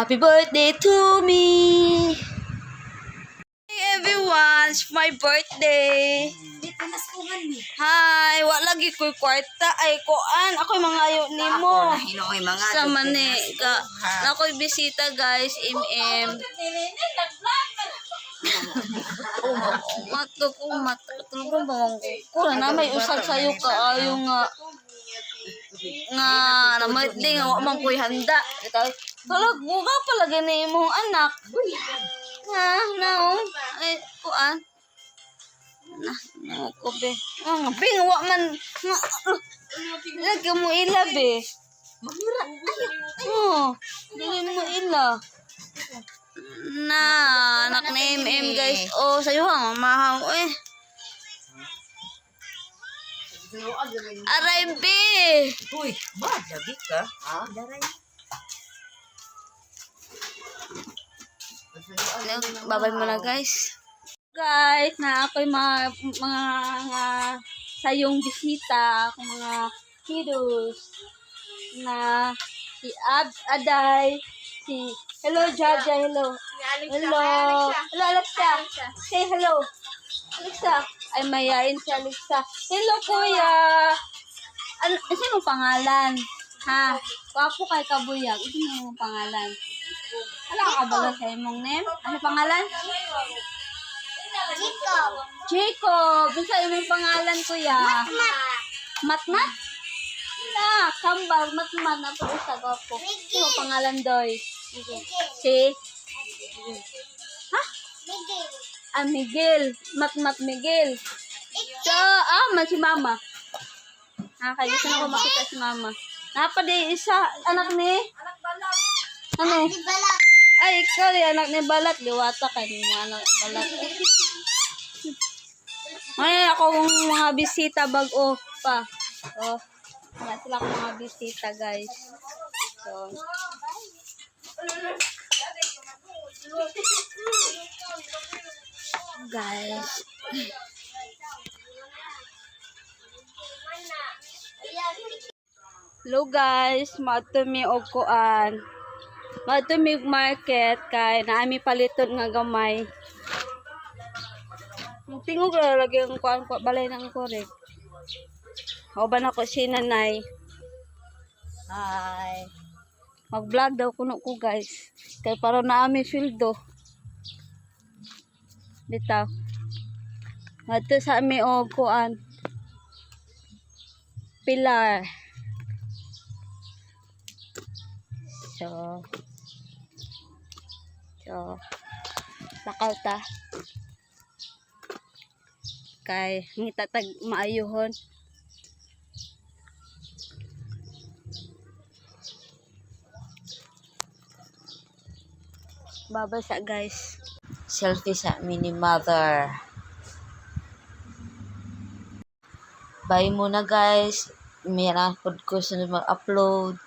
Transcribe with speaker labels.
Speaker 1: Happy birthday to me! Hey everyone, it's my birthday! Hi! Wala lagi ko'y kwarta. Ay, koan. Ako'y mga ayo ni mo. Sa mani. Ako'y bisita guys, MM. Matulog bang ko na may usag sa'yo ka ayo nga namatay nga wak man ko'y handa. Talag buga pala gani imong anak. Ay, kuan. Ko be. Bing wak man. Lagi mo ila be.
Speaker 2: Mamira.
Speaker 1: Dili mo ila. Anak ni MM guys. Sayo hang mahaw eh. Aray be.
Speaker 2: Uy, ba lagi ka? Daray.
Speaker 1: Babay mo na guys. Guys, na ako'y mga sayong bisita, akong mga kiddos na si Aday, si hello Jaja, hello. Hello. Hello Alexa. Say hello. Alexa. Ay mayain si Alexa. Hello kuya. Ano mo pangalan? Ha? Wapo kay kabuyag. Ano mo pangalan? Wala ka ba sa imong name? Ano pangalan? Jacob. Bisa imong pangalan kuya? Matmat? Kambal. Matmat. Apo isa gwapo. Ano pangalan doy? Si? Ha? Miguel. Matmat Miguel. Man si mama. Kaya gusto na ko makita si mama. Napadi isa, anak ni? Anak balat. Ano? Balat. Ay, ikaw anak ni balat. Liwata ka ni anak balat. Ngayon ako mga bisita bago pa. Wala sila akong mga bisita guys. Guys. Hello guys, matumi og kuan. Matumi og market kay naami paliton nga gamay. Tingog ra lagi ang kuan balay nang korek. Oban ako si nanay. Hi. Mag-vlog daw kuno ko guys. Kay para naami sweldo. Bitaw. Ato sa ami og kuan. Pilar. So, lakaw ta. Kay ngita tag maayuhon. Babasa guys.
Speaker 2: Selfie sa mini mother. Bye muna guys. May na ko sa mag-upload.